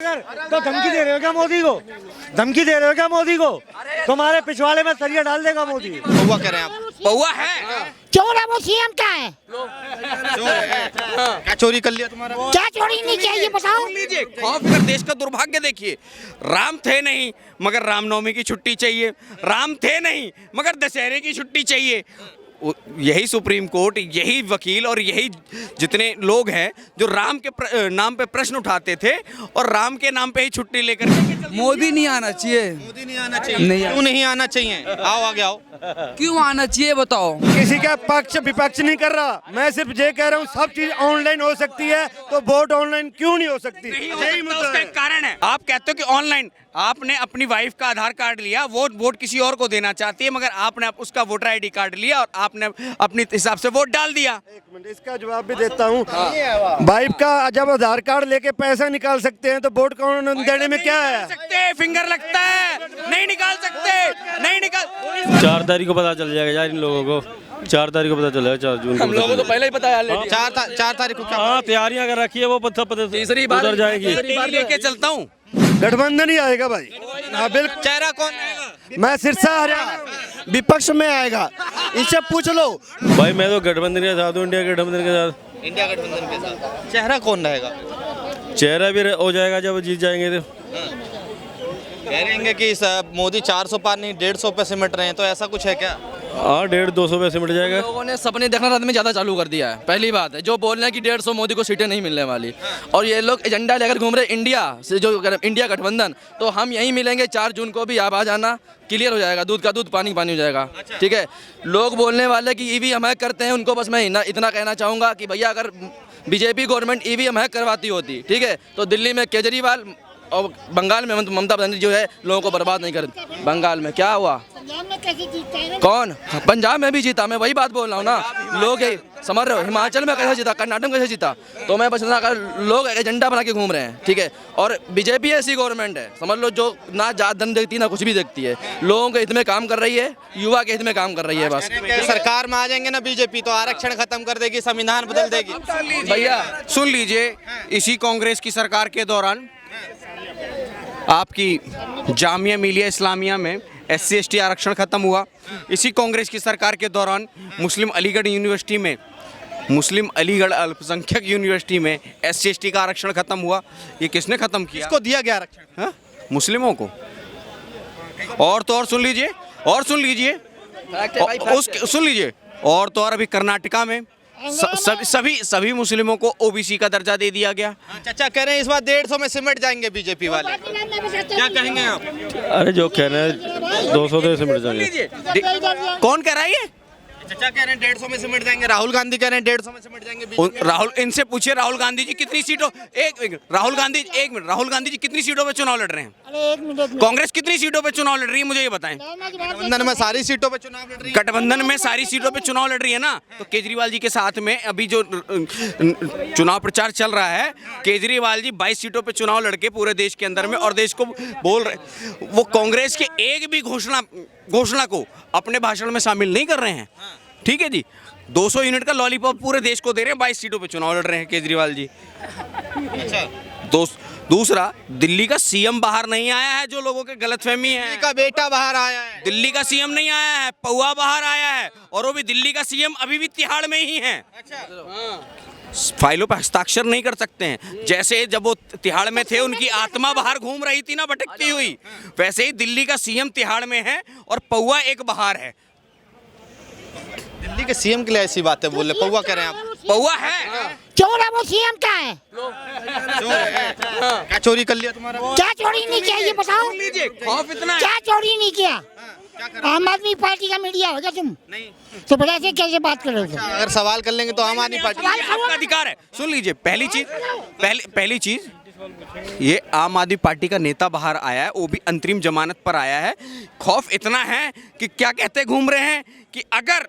तो धमकी दे रहे हो क्या मोदी को? धमकी दे रहे हो क्या मोदी को? तुम्हारे पिछवाड़े में सरिया डाल देगा मोदी। पौवा करें आप? पौवा है चोर है वो, सीएम क्या है? चोर है? क्या चोरी कर लिया तुम्हारा? क्या चोरी नहीं चाहिए बताओ? लीजिए, खौफ कर देश का दुर्भाग्य देखिए। राम थे नहीं मगर रामनवमी की छुट्टी चाहिए, राम थे नहीं मगर दशहरे की छुट्टी चाहिए। यही सुप्रीम कोर्ट, यही वकील और यही जितने लोग हैं जो राम के नाम पे प्रश्न उठाते थे और राम के नाम पे ही छुट्टी लेकर मोदी नहीं आना चाहिए। मोदी नहीं आना चाहिए? क्यों नहीं आना चाहिए? आओ आगे आओ। क्यों आना चाहिए बताओ? किसी का पक्ष विपक्ष नहीं कर रहा, मैं सिर्फ ये कह रहा हूँ सब चीज ऑनलाइन हो सकती है तो वोट ऑनलाइन क्यों नहीं हो सकती? यही उसका एक कारण है। आप कहते हो कि ऑनलाइन आपने अपनी वाइफ का आधार कार्ड लिया, वोट किसी और को देना चाहती है मगर आपने उसका वोटर आईडी कार्ड लिया और आपने अपने हिसाब से वोट डाल दिया। एक मिनट, इसका जवाब भी देता हूँ। वाइफ का जब आधार कार्ड लेके पैसा निकाल सकते हैं तो वोट कौन देने में क्या है? सकते फिंगर लगता है, नहीं निकाल सकते, नहीं निकाल। 4 तारीख को पता चल जाएगा यार इन लोगों को, 4 तारीख को पता चलेगा, 4 जून को। हम लोगों को तो पहले ही पता है। 4 तारीख को क्या? हाँ, तैयारियां कर रखी है वो तीसरी बार उधर जाएगी। लेके चलता हूँ। गठबंधन ही आएगा भाई। हाँ बिल्कुल। चेहरा कौन आएगा? मैं सिरसा हरियाणा विपक्ष में आएगा, इनसे पूछ लो। भाई मैं तो गठबंधन के साथ हूँ, इंडिया गठबंधन के साथ। इंडिया गठबंधन के साथ। चेहरा कौन रहेगा? चेहरा भी हो जाएगा जब जीत जाएंगे तो। कह रहेंगे कि मोदी 400 पार नहीं 150 पे सिमट रहे हैं, तो ऐसा कुछ है क्या? हाँ, 150-200 पे सिमट जाएगा। लोगों ने सपने देखना रात में ज़्यादा चालू कर दिया है। पहली बात है जो बोल रहे हैं कि 150 मोदी को सीटें नहीं मिलने वाली, और ये लोग एजेंडा लेकर घूम रहे इंडिया से, जो इंडिया गठबंधन। तो हम यहीं मिलेंगे 4 जून को भी, आप आ जाना, क्लियर हो जाएगा, दूध का दूध पानी का पानी हो जाएगा। ठीक है, लोग बोलने वाले कि ईवीएम हैक करते हैं, उनको बस मैं इतना कहना चाहूँगा कि भैया अगर बीजेपी गवर्नमेंट ईवीएम हैक करवाती होती, ठीक है, तो दिल्ली में केजरीवाल और बंगाल में ममता बनर्जी जो है लोगों को बर्बाद नहीं कर। बंगाल में क्या हुआ? पंजाब में कैसे जीतता है? कौन? पंजाब में भी जीता, मैं वही बात बोल रहा हूँ ना। लोग समझ रहे हो हिमाचल में कैसे जीता, कर्नाटक में कैसे जीता? तो मैं बस इतना लोग एजेंडा बना के घूम रहे हैं, ठीक है। और बीजेपी ऐसी गवर्नमेंट है, समझ लो, जो ना जात धन देखती ना कुछ भी देखती है, लोगों के हित में काम कर रही है, युवा के हित में काम कर रही है। बस सरकार में आ जाएंगे ना बीजेपी तो आरक्षण खत्म कर देगी, संविधान बदल देगी। भैया सुन लीजिए, इसी कांग्रेस की सरकार के दौरान आपकी जामिया मिलिया इस्लामिया में SC/ST आरक्षण खत्म हुआ। इसी कांग्रेस की सरकार के दौरान मुस्लिम अलीगढ़ यूनिवर्सिटी में, मुस्लिम अलीगढ़ अल्पसंख्यक यूनिवर्सिटी में SC/ST का आरक्षण खत्म हुआ। ये किसने खत्म किया? इसको दिया गया आरक्षण? हाँ? मुस्लिमों को। और तो और सुन लीजिए, और सुन लीजिए, सुन लीजिए, और तो और अभी कर्नाटका में सभी मुस्लिमों को OBC का दर्जा दे दिया गया। चाचा कह रहे हैं इस बार 150 में सिमट जाएंगे बीजेपी वाले, क्या कहेंगे आप? अरे जो कहना है 200 से सिमट जाएंगे। कौन कह रहा है ये? चाचा कह रहे हैं 150 में सिमट जाएंगे, राहुल गांधी कह रहे हैं 150 में सिमट जाएंगे। राहुल, इनसे पूछिए राहुल गांधी जी कितनी सीटों, एक मिनट राहुल गांधी जी कितनी सीटों पे चुनाव लड़ रहे हैं? अरे एक मिनट। कांग्रेस कितनी सीटों पे चुनाव लड़ रही है मुझे ये बताएं। गठबंधन में सारी सीटों पे चुनाव लड़ रही है। गठबंधन में सारी सीटों पे चुनाव लड़ रही है ना, तो केजरीवाल जी के साथ में अभी जो चुनाव प्रचार चल रहा है, केजरीवाल जी 22 सीटों पे चुनाव लड़के पूरे देश के अंदर में और देश को बोल रहे, वो कांग्रेस के एक भी घोषणा को अपने भाषण में शामिल नहीं कर रहे हैं। ठीक है जी, 200 यूनिट का लॉलीपॉप पूरे देश को दे रहे हैं, 22 सीटों पे चुनाव लड़ रहे हैं केजरीवाल जी। दूसरा, दिल्ली का CM बाहर नहीं आया है, जो लोगों के गलतफहमी है। दिल्ली का बेटा बाहर आया है। दिल्ली का CM नहीं आया है, पौवा बाहर आया है, और वो भी दिल्ली का CM अभी भी तिहाड़ में ही है। फाइलों पर हस्ताक्षर नहीं कर सकते हैं। जैसे जब वो तिहाड़ में थे उनकी आत्मा बाहर घूम रही थी ना भटकती हुई, वैसे ही दिल्ली का CM तिहाड़ में है और पौवा एक बाहर है। दिल्ली के CM के लिए ऐसी बातें बोल रहे, पौवा कह रहे हैं आप? पौवा है। चोर है वो, सीएम क्या है? चोर है? क्या चोरी कर लिया तुम्हारा? क्या चोरी नहीं चाहिए बताओ? लीजिए, खौफ इतना है। क्या चोरी नहीं किया? आम आदमी पार्टी का मीडिया हो गया तुम नहीं, तो बड़ा से कैसे बात कर रहे हो? अगर सवाल कर लेंगे तो आम आदमी पार्टी आपका अधिकार है। सुन लीजिए, पहली चीज ये आम आदमी पार्टी का नेता बाहर आया है, वो भी अंतरिम जमानत पर आया है। खौफ इतना है कि क्या कहते घूम रहे हैं कि अगर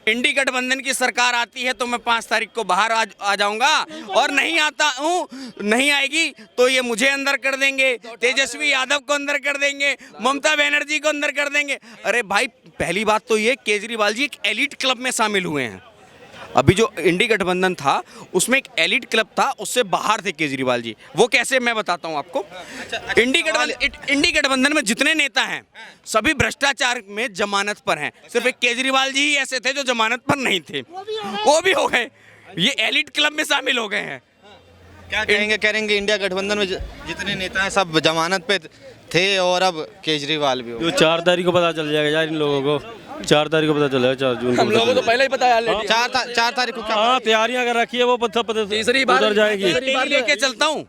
इंडी गठबंधन की सरकार आती है तो मैं 5 तारीख को बाहर आ जाऊंगा, और नहीं आता हूँ, नहीं आएगी तो ये मुझे अंदर कर देंगे, तेजस्वी यादव को अंदर कर देंगे, ममता बनर्जी को अंदर कर देंगे। अरे भाई, पहली बात तो ये केजरीवाल जी एक एलिट क्लब में शामिल हुए हैं। अभी जो इंडी गठबंधन था उसमें एक एलिट क्लब था, उससे बाहर थे केजरीवाल जी। वो कैसे, मैं बताता हूँ आपको। इंडी गठबंधन में जितने नेता हैं सभी भ्रष्टाचार में जमानत पर हैं, सिर्फ एक केजरीवाल जी ही ऐसे थे जो जमानत पर नहीं थे, वो भी हो गए, ये एलिट क्लब में शामिल हो गए हैं। क्या कहेंगे इंडिया गठबंधन में जितने नेता हैं सब जमानत पे थे और अब केजरीवाल भी हो। जो 4 तारीख को पता चल जाएगा यार इन लोगों को, 4 तारीख को पता चलेगा, 4 जून को। हम लोगों को तो पहले ही पता है ऑलरेडी। 4 तारीख को क्या? हाँ, तैयारियां कर रखी है, वो पता तीसरी बार उधर जाएगी। डेली लेके चलता हूँ,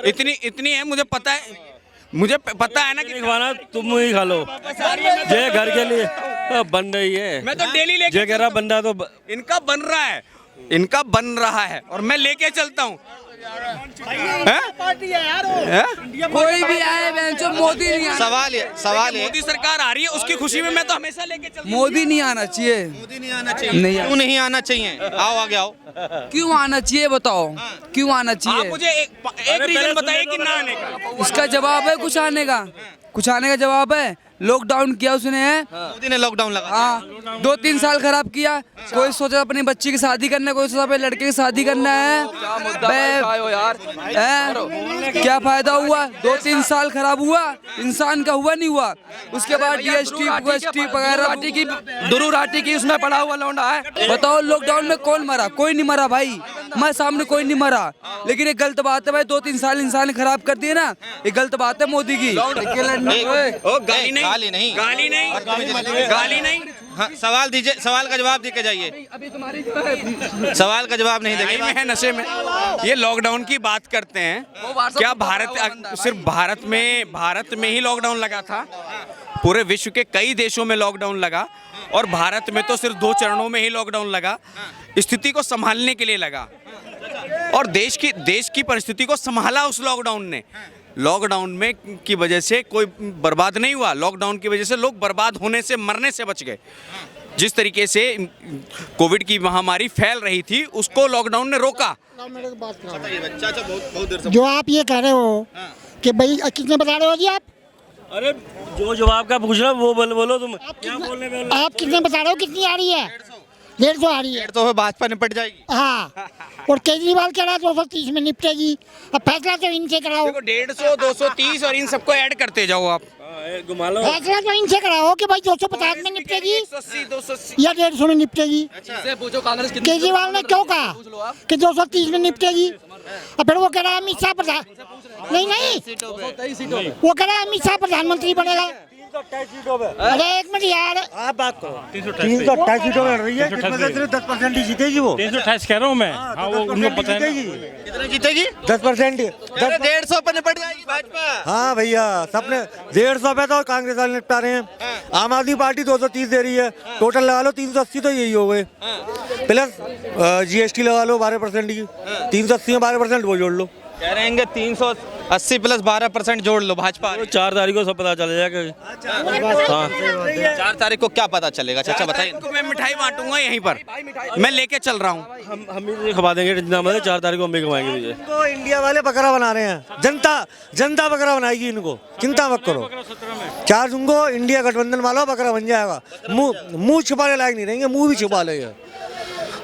इतनी है, मुझे पता है ना कि खाना तुम ही खा लो, ये घर के लिए बन रही है। मैं तो डेली लेके ये कह रहा बन रहा है, तो इनका बन रहा है और मैं लेके चलता हूँ। कोई भी आए जो मोदी नहीं आना, सवाल है मोदी सरकार आ रही है, उसकी खुशी में मैं तो हमेशा लेके चलता हूँ। मोदी नहीं आना चाहिए। मोदी नहीं आना चाहिए, क्यों नहीं आना चाहिए? आओ आगे आओ। क्यों आना चाहिए बताओ, क्यों आना आप चाहिए? मुझे एक रीजन बताइए कि ना आने का। इसका जवाब है कुछ आने का जवाब है। लॉकडाउन किया उसने है, मोदी ने लॉकडाउन लगा। हाँ 2-3 साल खराब किया। कोई सोचा अपनी बच्ची की शादी करना है, कोई सोचा अपने लड़के की शादी करना है। क्या फायदा हुआ? 2-3 साल खराब हुआ, इंसान का हुआ नहीं हुआ। उसके बाद GST वगैरह की दुरूराटी की उसमें पड़ा हुआ लौंडा है। बताओ लॉकडाउन में कौन मरा? कोई नहीं मरा भाई, हमारे सामने कोई नहीं मरा। लेकिन ये गलत बात है भाई, 2-3 साल इंसान ने खराब कर दिए ना, ये गलत बात है मोदी की। गाली नहीं। हाँ, सवाल दीजिए, सवाल का जवाब देके जाइए। सवाल का जवाब नहीं देंगे। में है नशे में। ये लॉकडाउन की बात करते हैं, क्या सिर्फ भारत में ही लॉकडाउन लगा था? पूरे विश्व के कई देशों में लॉकडाउन लगा और भारत में तो सिर्फ 2 चरणों में ही लॉकडाउन लगा, स्थिति को संभालने के लिए लगा और देश की परिस्थिति को संभाला उस लॉकडाउन ने। लॉकडाउन में की वजह से कोई बर्बाद नहीं हुआ, लॉकडाउन की वजह से लोग बर्बाद होने से, मरने से बच गए। जिस तरीके से कोविड की महामारी फैल रही थी उसको लॉकडाउन ने रोका। जो आप ये कह रहे हो कि भाई कितने बता रहे हो जी आप? अरे जो जवाब का पूछ रहा वो बोलो तुम। क्या बोलने में आप कितने बता रहे हो? कितनी आ रही है? 150 आ रही है। तो भाजपा निपट जाएगी। हाँ, और केजरीवाल कह रहा है 230 में निपटेगी। अब फैसला तो इनसे कराओ। देखो 150, 230 और इन सबको ऐड करते जाओ आप। घुमा लो। फैसला तो इनसे कराओ कि भाई 250 में निपटेगी 280 या 150 में निपटेगी। पूछो कांग्रेस केजरीवाल ने क्यों कहा कि 230 में निपटेगी? और फिर वो कह रहा है अमित शाह प्रधान नहीं, वो कह रहा है अमित शाह प्रधानमंत्री बनेगा। अरे एक मिनट यार, आप बात करो। 328 सीटों में लड़ रही है, जिसमें से सिर्फ 10% ही जीतेगी वो। 328 कह रहा हूँ मैं। हाँ, वो उनको पता है। कितनी जीतेगी? 10%। 150 पर निपट जाएगी भाजपा। हाँ भैया, सबने 150 पे तो कांग्रेस वाले निपटा रहे हैं। आम आदमी पार्टी 230 दे रही है, टोटल लगा लो 380 तो यही हो गए। प्लस GST लगा लो 12% की, 380 में 12% वो जोड़ लो। कह रहे हैं 380 प्लस 12% जोड़ लो भाजपा। 4 तारीख को सब पता चल जाएगा। हाँ 4 तारीख को क्या पता चलेगा? चाचा बताइए। मैं मिठाई बांटूंगा यहीं पर, मैं लेके चल रहा हूँ। हम ही खवा देंगे जितना मतलब 4 तारीख को हम भी खवाएंगे तुझे। इनको इंडिया वाले बकरा बना रहे हैं, जनता बकरा बनाएगी इनको, चिंता मत करो। 4 जून को इंडिया गठबंधन वाला बकरा बन जाएगा। मुंह छुपाने लायक नहीं रहेंगे, मुंह भी छुपा लेंगे।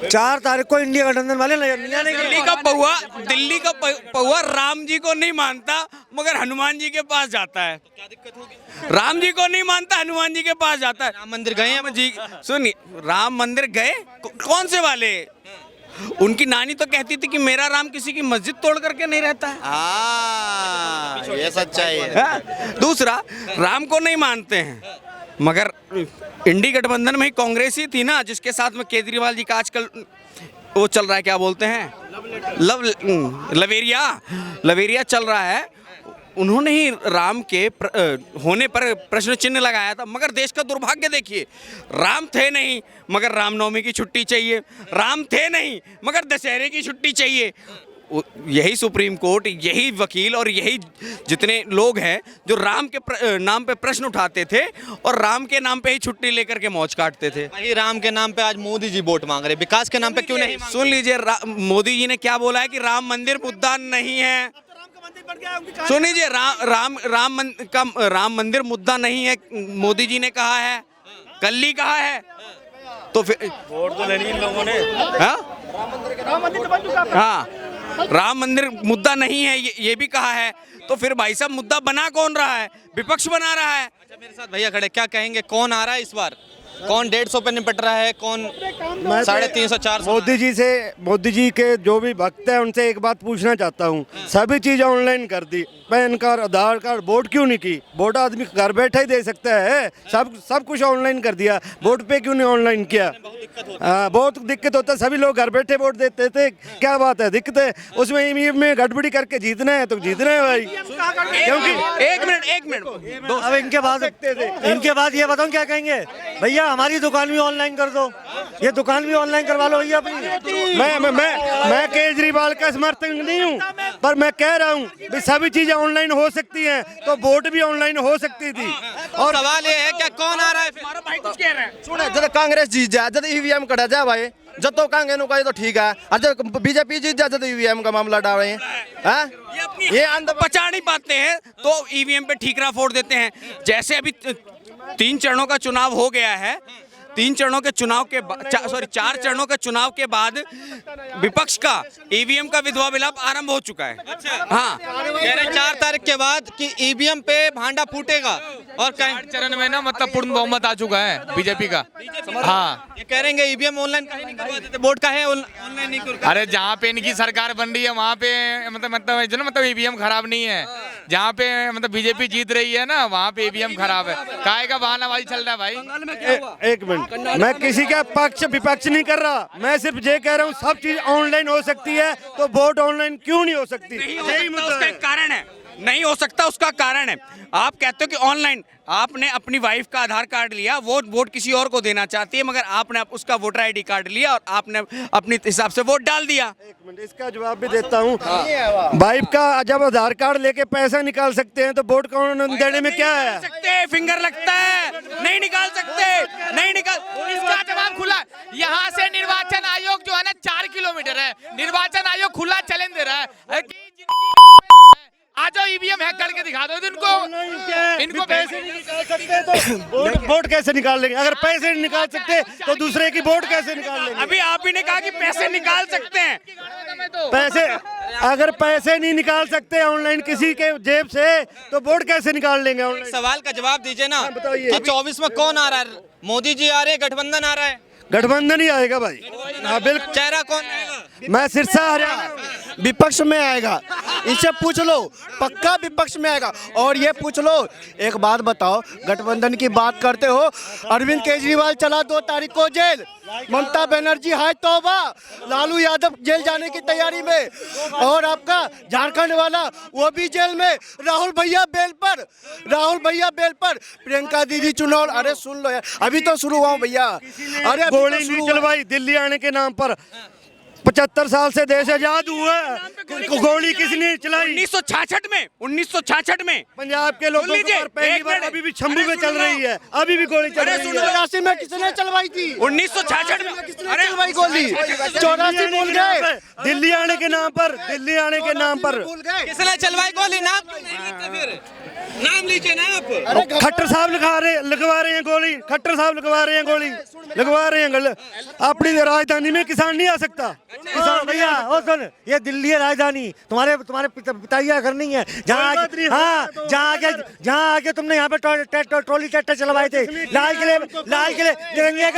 4 तारीख को इंडिया गठबंधन वाले नहीं आने। दिल्ली का पहुआ राम जी को नहीं मानता मगर हनुमान जी के पास जाता है। क्या दिक्कत होगी? राम जी को नहीं मानता, हनुमान जी के पास जाता है। राम मंदिर गए हैं जी? सुनिए, राम मंदिर गए? कौन से वाले? उनकी नानी तो कहती थी कि मेरा राम किसी की मस्जिद तोड़ करके नहीं रहता है। ये सच्चाई है। दूसरा, राम को नहीं मानते हैं मगर इंडी गठबंधन में ही कांग्रेस ही थी ना जिसके साथ में केजरीवाल जी का आजकल वो चल रहा है, क्या बोलते हैं, लवेरिया चल रहा है। उन्होंने ही राम के होने पर प्रश्न चिन्ह लगाया था। मगर देश का दुर्भाग्य देखिए, राम थे नहीं मगर रामनवमी की छुट्टी चाहिए, राम थे नहीं मगर दशहरे की छुट्टी चाहिए। यही सुप्रीम कोर्ट, यही वकील और यही जितने लोग हैं जो राम के नाम पे प्रश्न उठाते थे और राम के नाम पे ही छुट्टी लेकर के मौज काटते थे। वही राम के नाम पे आज मोदी जी वोट मांग रहे, विकास के नाम पे क्यों नहीं? सुन लीजिए, मोदी जी ने क्या बोला है कि राम मंदिर मुद्दा नहीं है। सुन लीजिए, राम मंदिर मुद्दा नहीं है, मोदी जी ने कहा है, कल ही कहा है। तो फिर वोट तो लेनी इन लोगों ने। हाँ हाँ, राम मंदिर मुद्दा नहीं है, ये भी कहा है। तो फिर भाई साहब मुद्दा बना कौन रहा है? विपक्ष बना रहा है। अच्छा, मेरे साथ भैया खड़े, क्या कहेंगे, कौन आ रहा है इस बार? कौन 150 पे निपट रहा है, कौन 350 400? मोदी जी के जो भी भक्त हैं उनसे एक बात पूछना चाहता हूँ, सभी चीज़ ऑनलाइन कर दी, पैन कार्ड, आधार कार्ड, वोट क्यों नहीं की? वोट आदमी घर बैठे ही दे सकता है, सब कुछ ऑनलाइन कर दिया, वोट पे क्यों नहीं ऑनलाइन किया? हाँ, बहुत दिक्कत होता है, सभी लोग घर बैठे वोट देते थे, क्या बात है? दिक्कत है उसमें, ईवीएम में गड़बड़ी करके जीतना है तो जीतना है भाई। क्योंकि एक मिनट अब इनके बाद ये बताओ क्या कहेंगे? भैया हमारी दुकान भी ऑनलाइन कर दो, ये दुकान भी ऑनलाइन करवा लो भैया अपनी। मैं केजरीवाल का समर्थक नहीं हूँ, पर मैं कह रहा हूँ कि सभी चीजें ऑनलाइन हो सकती हैं, तो वोट भी ऑनलाइन हो सकती थी। और सवाल ये है, क्या कौन आ रहा है? हमारा भाई कुछ कह रहे हैं। सुने जब कांग्रेस जीत जाए, जब ईवीएम कटा जाए भाई, जब तो कांग्रेस का तो ठीक है, और जब बीजेपी जीत जाए तो ईवीएम का मामला डाल रहे हैं। ये पचा नहीं पाते हैं तो ईवीएम पे ठीकरा फोड़ देते हैं। जैसे अभी 3 चरणों का चुनाव हो गया है, 3 चरणों के चुनाव के 4 चरणों के चुनाव के बाद विपक्ष का ईवीएम का विधवा विलाप आरंभ हो चुका है। हाँ, 4 तारीख के बाद कि ईवीएम पे भांडा फूटेगा। और चरण में ना मतलब पूर्ण बहुमत आ चुका है बीजेपी का। हाँ, ये कह रहे हैं ईवीएम ऑनलाइन काहे नहीं करवा देते, वोट का है ऑनलाइन नहीं करवा। अरे जहाँ पे इनकी सरकार बन रही है वहाँ पे मतलब ईवीएम खराब नहीं है। जहाँ पे मतलब बीजेपी जीत रही है ना, वहाँ पे ईवीएम खराब है। काहे का बहानाबाजी चल रहा है भाई। एक मिनट, मैं किसी का पक्ष विपक्ष नहीं कर रहा, मैं सिर्फ ये कह रहा हूँ सब चीज ऑनलाइन हो सकती है, तो वोट ऑनलाइन क्यों नहीं हो सकती? यही मुद्दा, उसका एक कारण है। नहीं हो सकता, उसका कारण है, आप कहते हो कि ऑनलाइन, आपने अपनी वाइफ का आधार कार्ड लिया, वोट किसी और को देना चाहती है, मगर आपने उसका वोटर आईडी कार्ड लिया और आपने अपने हिसाब से वोट डाल दिया। एक मिनट, इसका जवाब भी देता हूँ। वाइफ का जब आधार कार्ड लेके पैसा निकाल सकते हैं तो वोट कौन देने में क्या है? सकते, फिंगर लगता है, नहीं निकाल सकते, नहीं निकाल। इसका जवाब खुला, यहाँ से निर्वाचन आयोग जो है ना 4 किलोमीटर है, निर्वाचन आयोग खुला चैलेंज दे रहा है। आ जाओ ईवीएम हैक करके दिखा दो इनको पैसे नहीं निकाल सकते तो वोट कैसे निकाल लेंगे? अगर पैसे नहीं निकाल सकते तो दूसरे की वोट कैसे निकाल लेंगे? अभी आप ही ने कहा कि पैसे निकाल सकते हैं। पैसे, अगर पैसे नहीं निकाल सकते ऑनलाइन किसी के जेब से, तो वोट कैसे निकाल लेंगे ऑनलाइन? सवाल का जवाब दीजिए ना, बताइए। कि 24 में कौन आ रहा है? मोदी जी आ रहे हैं, गठबंधन आ रहा है? गठबंधन ही आएगा भाई। हाँ बिल्कुल। चेहरा कौन आएगा? मैं सिरसा हरियाणा। विपक्ष में आएगा, इनसे पूछ लो, पक्का विपक्ष में आएगा। और ये पूछ लो, एक बात बताओ, गठबंधन की बात करते हो, अरविंद केजरीवाल चला 2 तारीख को जेल, ममता बनर्जी हाय तौबा, लालू यादव जेल जाने की तैयारी में, और आपका झारखंड वाला वो भी जेल में, राहुल भैया बेल पर, प्रियंका दीदी चुनाव। अरे सुन लो यार, अभी तो शुरू हुआ भैया। अरे गोली नहीं चलवाई दिल्ली आने के नाम पर, 75 साल से देश आजाद हुआ है, गोली किसने चलाई? 1966 में पंजाब के लोगों पर पहली बार, अभी भी छंबू में चल रही है, अभी भी गोली चल रही है। 84 में किसने चलवाई थी? 1966 में किसने चलवाई गोली? 84 भूल गए? दिल्ली आने के नाम पर, भूल गए? किसने चलवाई गोली? नाम फिर नाम लीजिए ना आप। खट्टर साहब लगवा रहे हैं गोली, खट्टर साहब लगवा रहे हैं। अपनी राजधानी में किसान नहीं आ सकता। किसान भैया ओ सुन, ये दिल्ली है राजधानी, तुम्हारे पिताजी का घर नहीं है। जहाँ आके तुमने यहाँ पे ट्रॉली ट्रैक्टर चलवाए थे, लाल किले तिरंगे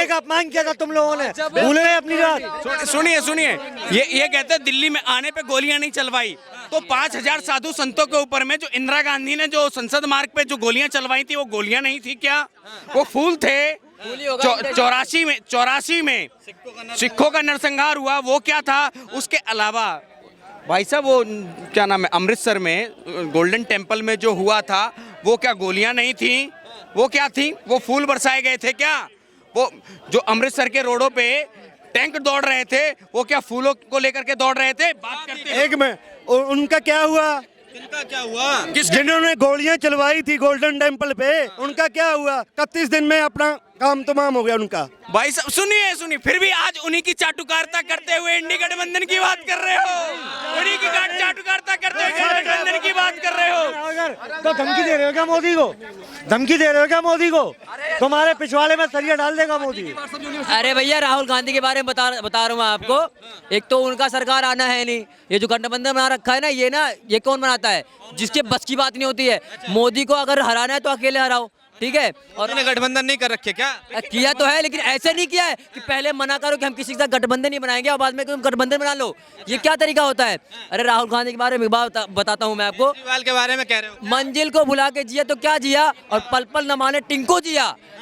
का अपमान किया था तुम लोगों ने, भूल रहे अपनी बात। सुनिए, ये कहते हैं दिल्ली में आने पे गोलियां नहीं चलवाई, तो 5000 साधु संतों के ऊपर में जो इंदिरा गांधी ने जो संसद मार्ग पे जो गोलियां चलवाई थी, वो गोलियां नहीं थी क्या? वो फूल थे। 84 में सिखों का नरसंहार हुआ, वो क्या था? उसके अलावा भाई साहब वो क्या नाम है, अमृतसर में गोल्डन टेम्पल में जो हुआ था, वो क्या गोलियां नहीं थी? वो क्या थी? वो फूल बरसाए गए थे क्या? वो जो अमृतसर के रोडों पे टैंक दौड़ रहे थे, वो क्या फूलों को लेकर के दौड़ रहे थे? बात करते एक में उनका क्या हुआ? इनका क्या हुआ? जिन्होंने गोलियां चलवाई थी गोल्डन टेम्पल पे, उनका क्या हुआ? 31 दिन में अपना काम तमाम हो गया उनका। भाई साहब सुनिए, फिर भी आज उन्हीं की चाटुकारिता करते हुए इंडी गठबंधन की बात कर रहे हो, उन्हीं की चाटुकारिता करते हुए गठबंधन की बात कर रहे हो। तो धमकी दे रहे हो क्या मोदी को? तुम्हारे पिछवाड़े में सरिया डाल देगा मोदी। अरे भैया राहुल गांधी के बारे में बता रहा हूँ मैं आपको। एक तो उनका सरकार आना है नहीं, ये जो गठबंधन बना रखा है ना, ये कौन बनाता है? जिसके बस की बात नहीं होती है। मोदी को अगर हराना है तो अकेले हराओ, ठीक है। और उन्होंने गठबंधन नहीं कर रखे क्या? किया तो है, लेकिन ऐसे नहीं किया है कि पहले मना करो कि हम किसी के साथ गठबंधन नहीं बनाएंगे और बाद में तुम गठबंधन बना लो। ये क्या तरीका होता है? अरे राहुल गांधी के बारे में बताता हूँ मैं आपको। केजरीवाल के बारे में कह रहे हो? मंजिल को भुला के जिया तो क्या जिया, और पल पल न माने टिंको जिया।